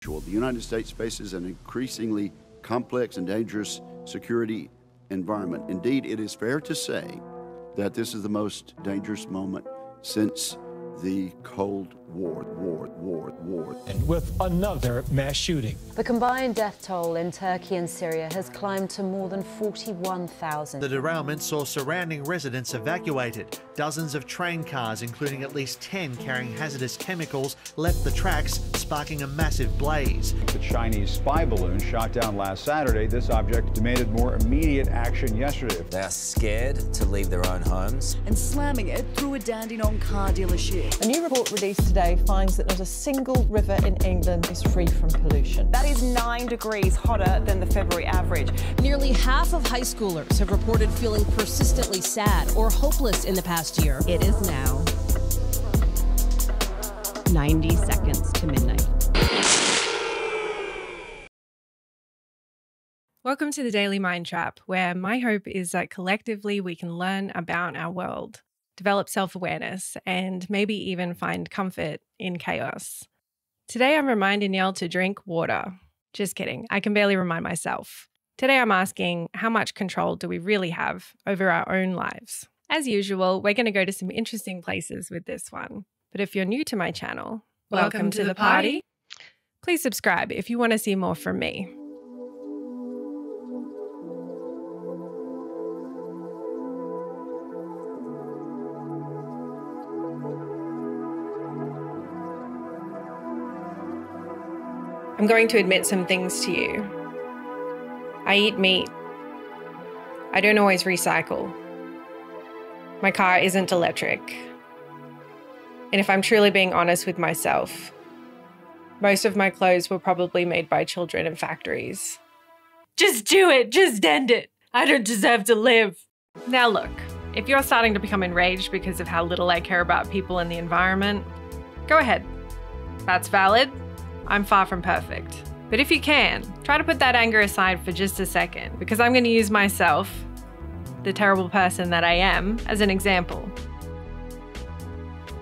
The United States faces an increasingly complex and dangerous security environment. Indeed, it is fair to say that this is the most dangerous moment since the Cold War. And with another mass shooting. The combined death toll in Turkey and Syria has climbed to more than 41,000. The derailment saw surrounding residents evacuated. Dozens of train cars, including at least 10 carrying hazardous chemicals, left the tracks, sparking a massive blaze. The Chinese spy balloon shot down last Saturday. This object demanded more immediate action yesterday. They are scared to leave their own homes. And slamming it through a Dandenong car dealership. A new report released today finds that not a single river in England is free from pollution. That is 9 degrees hotter than the February average. Nearly half of high schoolers have reported feeling persistently sad or hopeless in the past year. It is now 90 seconds to midnight. Welcome to the Daily Mind Trap, where my hope is that collectively we can learn about our world, develop self-awareness, and maybe even find comfort in chaos. Today I'm reminding y'all to drink water. Just kidding, I can barely remind myself. Today I'm asking, how much control do we really have over our own lives? As usual, we're going to go to some interesting places with this one. But if you're new to my channel, welcome to the party. Please subscribe if you want to see more from me. I'm going to admit some things to you. I eat meat. I don't always recycle. My car isn't electric. And if I'm truly being honest with myself, most of my clothes were probably made by children in factories. Just do it! Just end it! I don't deserve to live! Now look, if you're starting to become enraged because of how little I care about people and the environment, go ahead. That's valid. I'm far from perfect. But if you can, try to put that anger aside for just a second, because I'm going to use myself, the terrible person that I am, as an example.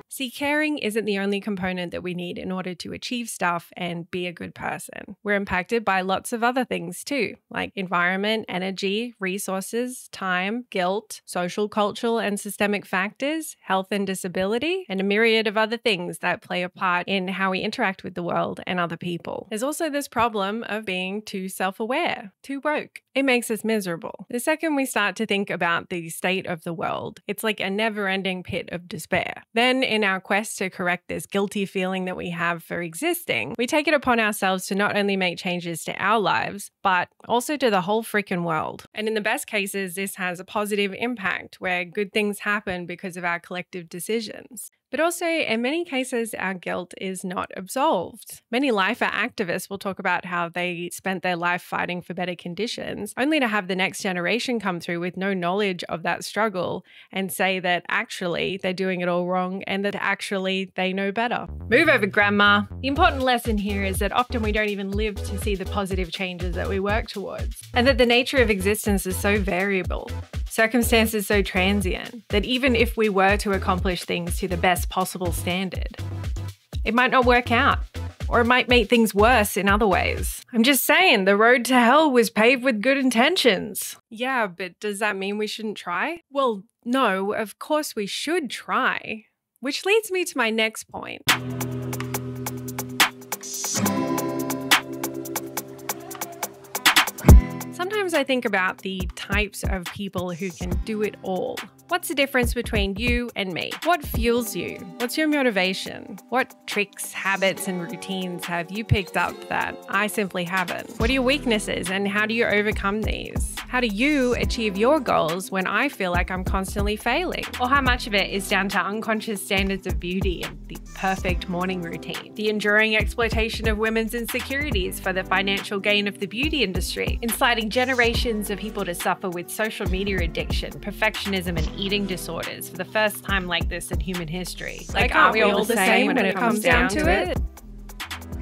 See, caring isn't the only component that we need in order to achieve stuff and be a good person. We're impacted by lots of other things too, like environment, energy, resources, time, guilt, social, cultural, and systemic factors, health and disability, and a myriad of other things that play a part in how we interact with the world and other people. There's also this problem of being too self-aware, too woke. It makes us miserable. The second we start to think about the state of the world, it's like a never-ending pit of despair. Then in our quest to correct this guilty feeling that we have for existing, we take it upon ourselves to not only make changes to our lives, but also to the whole freaking world. And in the best cases, this has a positive impact where good things happen because of our collective decisions. But also, in many cases, our guilt is not absolved. Many lifer activists will talk about how they spent their life fighting for better conditions, only to have the next generation come through with no knowledge of that struggle and say that actually they're doing it all wrong and that actually they know better. Move over, Grandma. The important lesson here is that often we don't even live to see the positive changes that we work towards, and that the nature of existence is so variable. Circumstances so transient that even if we were to accomplish things to the best possible standard, it might not work out, or it might make things worse in other ways. I'm just saying, the road to hell was paved with good intentions. Yeah, but does that mean we shouldn't try? Well, no, of course we should try. Which leads me to my next point. Sometimes I think about the types of people who can do it all. What's the difference between you and me? What fuels you? What's your motivation? What tricks, habits, and routines have you picked up that I simply haven't? What are your weaknesses and how do you overcome these? How do you achieve your goals when I feel like I'm constantly failing? Or how much of it is down to unconscious standards of beauty and the perfect morning routine? The enduring exploitation of women's insecurities for the financial gain of the beauty industry, inciting generations of people to suffer with social media addiction, perfectionism, and eating disorders for the first time like this in human history. Like, aren't we all the same when it comes down to it?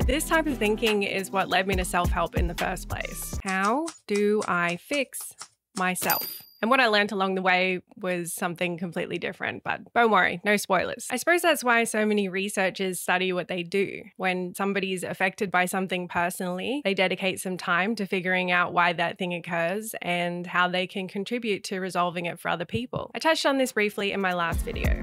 This type of thinking is what led me to self-help in the first place. How do I fix myself? And what I learned along the way was something completely different, but don't worry, no spoilers. I suppose that's why so many researchers study what they do. When somebody's affected by something personally, they dedicate some time to figuring out why that thing occurs and how they can contribute to resolving it for other people. I touched on this briefly in my last video.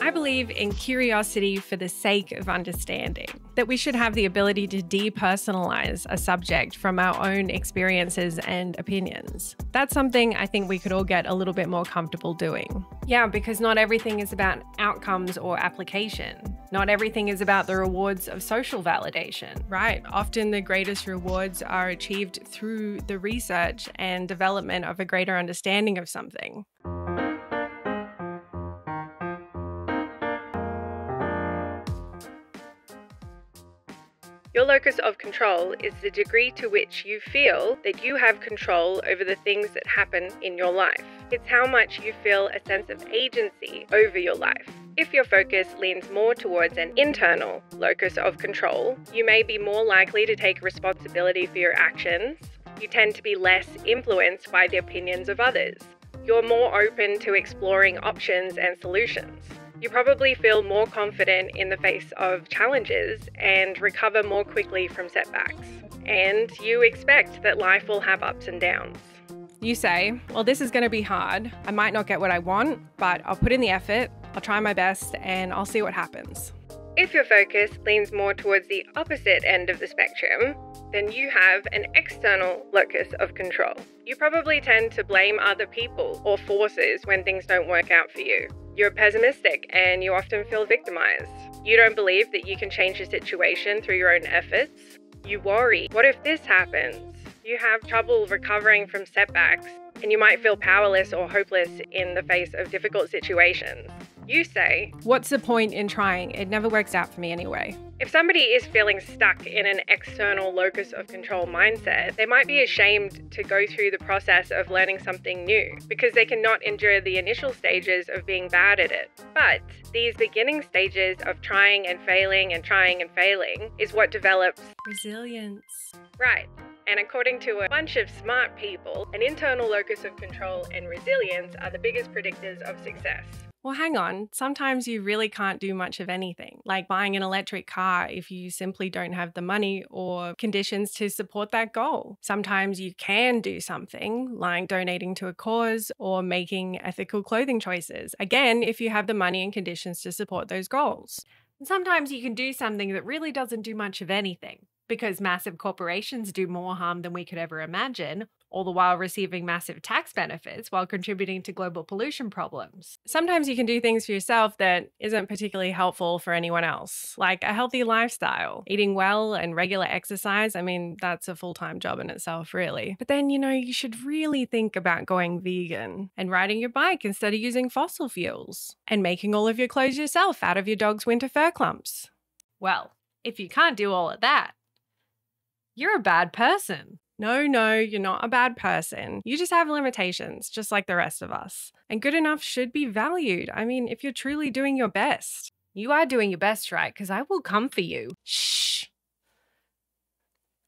I believe in curiosity for the sake of understanding, that we should have the ability to depersonalize a subject from our own experiences and opinions. That's something I think we could all get a little bit more comfortable doing. Yeah, because not everything is about outcomes or application. Not everything is about the rewards of social validation, right? Often the greatest rewards are achieved through the research and development of a greater understanding of something. Your locus of control is the degree to which you feel that you have control over the things that happen in your life. It's how much you feel a sense of agency over your life. If your focus leans more towards an internal locus of control, you may be more likely to take responsibility for your actions. You tend to be less influenced by the opinions of others. You're more open to exploring options and solutions. You probably feel more confident in the face of challenges and recover more quickly from setbacks. And you expect that life will have ups and downs. You say, well, this is going to be hard. I might not get what I want, but I'll put in the effort, I'll try my best, and I'll see what happens. If your focus leans more towards the opposite end of the spectrum, then you have an external locus of control. You probably tend to blame other people or forces when things don't work out for you. You're pessimistic and you often feel victimized. You don't believe that you can change the situation through your own efforts. You worry, what if this happens? You have trouble recovering from setbacks, and you might feel powerless or hopeless in the face of difficult situations. You say, what's the point in trying? It never works out for me anyway. If somebody is feeling stuck in an external locus of control mindset, they might be ashamed to go through the process of learning something new because they cannot endure the initial stages of being bad at it. But these beginning stages of trying and failing is what develops resilience. Right. And according to a bunch of smart people, an internal locus of control and resilience are the biggest predictors of success. Well, hang on. Sometimes you really can't do much of anything, like buying an electric car if you simply don't have the money or conditions to support that goal. Sometimes you can do something, like donating to a cause or making ethical clothing choices, again, if you have the money and conditions to support those goals. And sometimes you can do something that really doesn't do much of anything, because massive corporations do more harm than we could ever imagine, all the while receiving massive tax benefits while contributing to global pollution problems. Sometimes you can do things for yourself that isn't particularly helpful for anyone else, like a healthy lifestyle, eating well and regular exercise. I mean, that's a full-time job in itself, really. But then, you should really think about going vegan and riding your bike instead of using fossil fuels and making all of your clothes yourself out of your dog's winter fur clumps. Well, if you can't do all of that, you're a bad person. No, you're not a bad person. You just have limitations, just like the rest of us. And good enough should be valued. I mean, if you're truly doing your best. You are doing your best, right? Because I will come for you. Shh.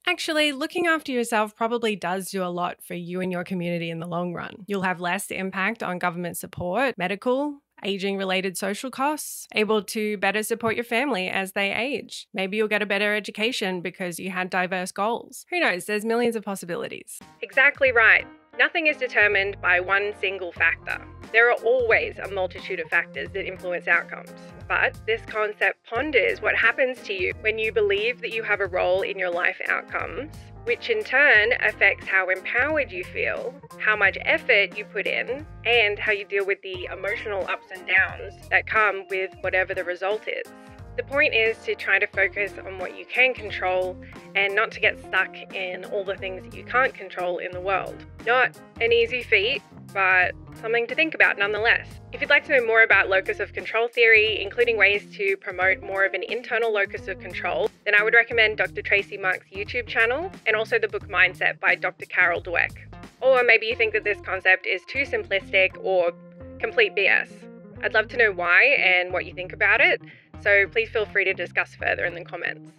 Actually, looking after yourself probably does do a lot for you and your community in the long run. You'll have less impact on government support, medical, aging-related social costs, able to better support your family as they age. Maybe you'll get a better education because you had diverse goals. Who knows? There's millions of possibilities. Exactly right. Nothing is determined by one single factor. There are always a multitude of factors that influence outcomes. But this concept ponders what happens to you when you believe that you have a role in your life outcomes, which in turn affects how empowered you feel, how much effort you put in, and how you deal with the emotional ups and downs that come with whatever the result is. The point is to try to focus on what you can control and not to get stuck in all the things that you can't control in the world. Not an easy feat, but something to think about nonetheless. If you'd like to know more about locus of control theory, including ways to promote more of an internal locus of control, then I would recommend Dr. Tracy Mark's YouTube channel and also the book Mindset by Dr. Carol Dweck. Or maybe you think that this concept is too simplistic or complete BS. I'd love to know why and what you think about it, so please feel free to discuss further in the comments.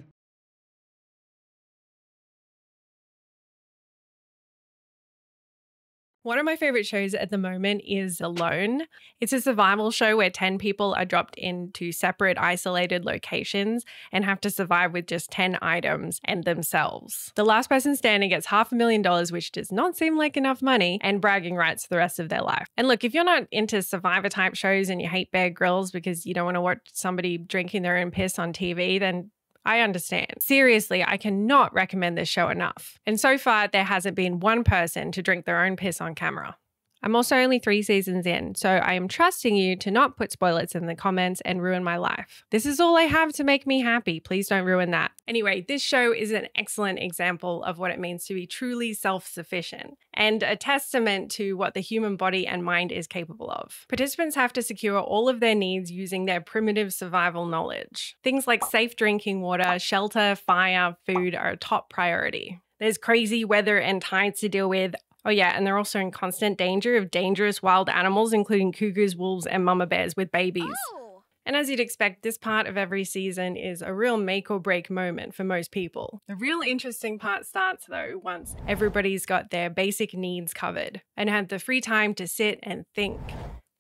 One of my favorite shows at the moment is Alone. It's a survival show where 10 people are dropped into separate, isolated locations and have to survive with just 10 items and themselves. The last person standing gets $500,000, which does not seem like enough money, and bragging rights for the rest of their life. And look, if you're not into survivor type shows and you hate Bear Grylls because you don't want to watch somebody drinking their own piss on TV, then I understand. Seriously, I cannot recommend this show enough. And so far, there hasn't been one person to drink their own piss on camera. I'm also only 3 seasons in, so I am trusting you to not put spoilers in the comments and ruin my life. This is all I have to make me happy. Please don't ruin that. Anyway, this show is an excellent example of what it means to be truly self-sufficient and a testament to what the human body and mind is capable of. Participants have to secure all of their needs using their primitive survival knowledge. Things like safe drinking water, shelter, fire, food are a top priority. There's crazy weather and tides to deal with. Oh yeah, and they're also in constant danger of dangerous wild animals, including cougars, wolves, and mama bears with babies. Oh. And as you'd expect, this part of every season is a real make or break moment for most people. The real interesting part starts though once everybody's got their basic needs covered and have the free time to sit and think.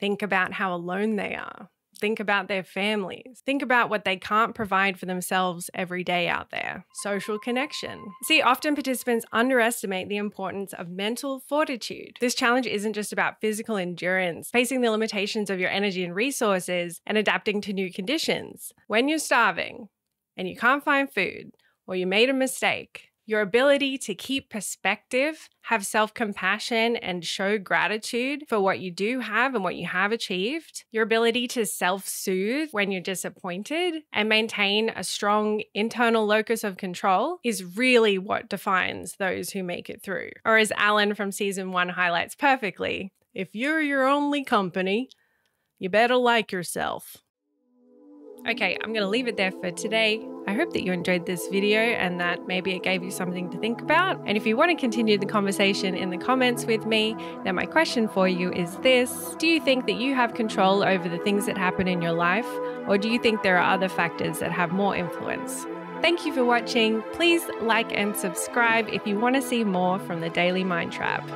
Think about how alone they are. Think about their families. Think about what they can't provide for themselves every day out there. Social connection. See, often participants underestimate the importance of mental fortitude. This challenge isn't just about physical endurance, facing the limitations of your energy and resources, and adapting to new conditions. When you're starving and you can't find food, or you made a mistake, your ability to keep perspective, have self-compassion, and show gratitude for what you do have and what you have achieved, your ability to self-soothe when you're disappointed, and maintain a strong internal locus of control is really what defines those who make it through. Or as Alan from season 1 highlights perfectly, if you're your only company, you better like yourself. Okay, I'm going to leave it there for today. I hope that you enjoyed this video and that maybe it gave you something to think about. And if you want to continue the conversation in the comments with me, then my question for you is this. Do you think that you have control over the things that happen in your life? Or do you think there are other factors that have more influence? Thank you for watching. Please like and subscribe if you want to see more from the Daily Mind Trap.